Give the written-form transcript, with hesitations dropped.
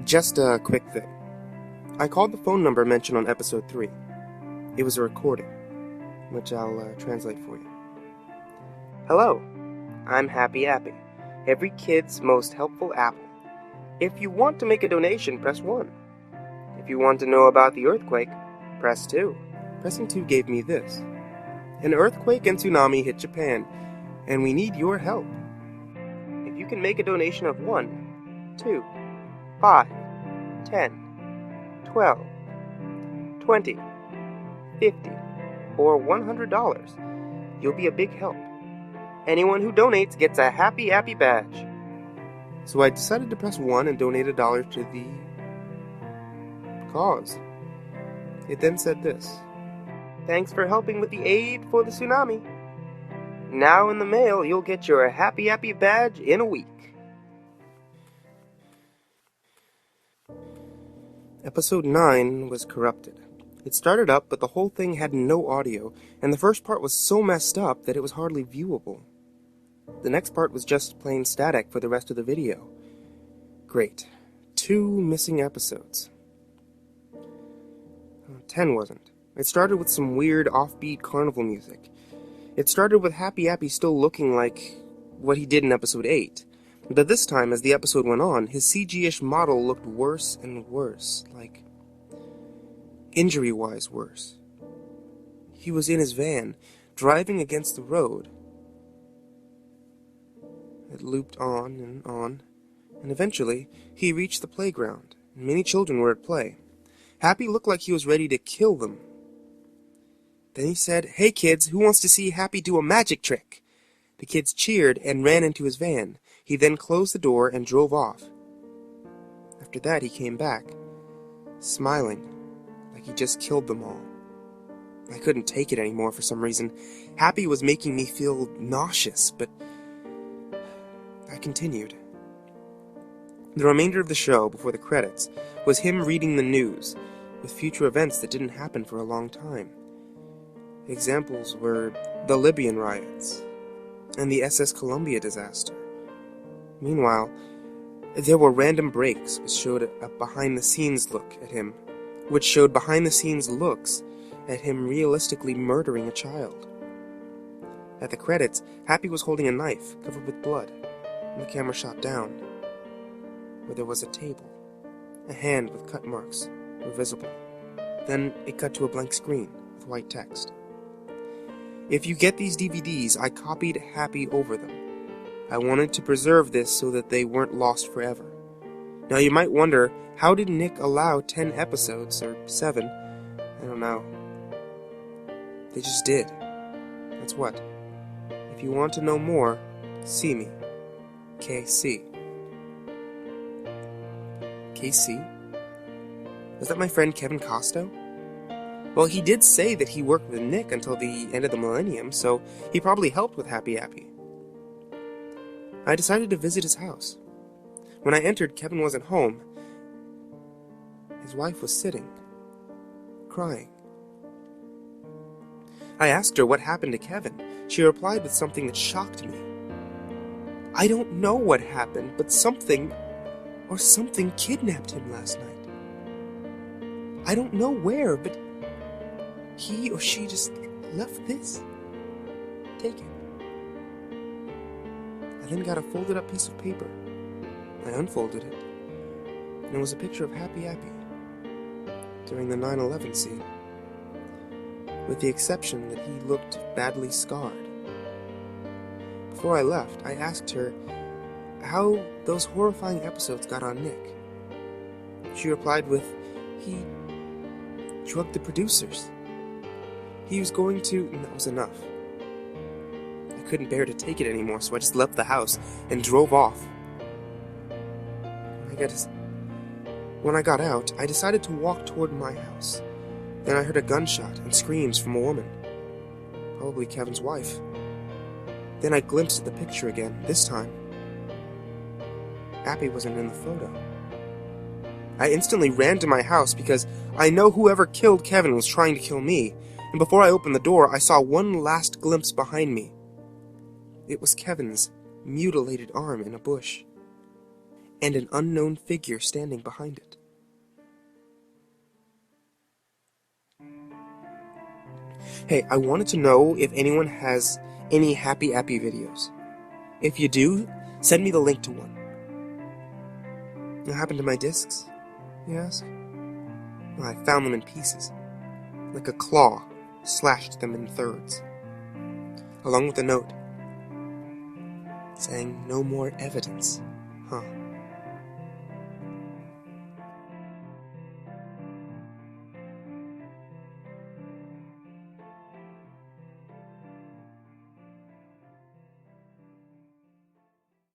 Just a quick thing. I called the phone number mentioned on episode 3. It was a recording, which I'll translate for you. Hello, I'm Happy Appy, every kid's most helpful apple. If you want to make a donation, press 1. If you want to know about the earthquake, press 2. Pressing 2 gave me this. An earthquake and tsunami hit Japan, and we need your help. If you can make a donation of 1, 2, 5, 10, 12, 20, 50, or $100, you'll be a big help. Anyone who donates gets a Happy Appy badge. So I decided to press 1 and donate $1 to the cause. It then said this. Thanks for helping with the aid for the tsunami. Now in the mail, you'll get your Happy Appy badge in a week. Episode 9 was corrupted. It started up, but the whole thing had no audio, and the first part was so messed up that it was hardly viewable. The next part was just plain static for the rest of the video. Great. 2 missing episodes. 10 wasn't. It started with some weird offbeat carnival music. It started with Happy Appy still looking like what he did in episode 8. But this time, as the episode went on, his CG-ish model looked worse and worse, like injury-wise worse. He was in his van, driving against the road. It looped on, and eventually he reached the playground, and many children were at play. Happy looked like he was ready to kill them. Then he said, "Hey kids, who wants to see Happy do a magic trick?" The kids cheered and ran into his van. He then closed the door and drove off. After that, he came back, smiling, like he just killed them all. I couldn't take it anymore for some reason. Happy was making me feel nauseous, but I continued. The remainder of the show, before the credits, was him reading the news, with future events that didn't happen for a long time. Examples were the Libyan riots, and the SS Columbia disaster. Meanwhile, there were random breaks which showed a behind-the-scenes look at him, at him realistically murdering a child. At the credits, Happy was holding a knife covered with blood, and the camera shot down, where there was a table. A hand with cut marks were visible. Then it cut to a blank screen with white text. If you get these DVDs, I copied Happy over them. I wanted to preserve this so that they weren't lost forever. Now you might wonder, how did Nick allow 10 episodes, or 7? I don't know. They just did. That's what. If you want to know more, see me. KC. KC? Was that my friend Kevin Costo? Well, he did say that he worked with Nick until the end of the millennium, so he probably helped with Happy Appy. I decided to visit his house. When I entered, Kevin wasn't home. His wife was sitting, crying. I asked her what happened to Kevin. She replied with something that shocked me. I don't know what happened, but something kidnapped him last night. I don't know where, but he or she just left this. Take it. I then got a folded up piece of paper. I unfolded it, and it was a picture of Happy Appy during the 9/11 scene, with the exception that he looked badly scarred. Before I left, I asked her how those horrifying episodes got on Nick. She replied with, he drugged the producers. He was going to, and that was enough. I couldn't bear to take it anymore, so I just left the house and drove off. When I got out, I decided to walk toward my house. Then I heard a gunshot and screams from a woman. Probably Kevin's wife. Then I glimpsed the picture again, this time. Appy wasn't in the photo. I instantly ran to my house because I know whoever killed Kevin was trying to kill me, and before I opened the door, I saw one last glimpse behind me. It was Kevin's mutilated arm in a bush. and an unknown figure standing behind it. Hey, I wanted to know if anyone has any Happy Appy videos. If you do, send me the link to one. What happened to my discs, you ask? Well, I found them in pieces. Like a claw, slashed them in thirds. Along with a note saying no more evidence. Huh.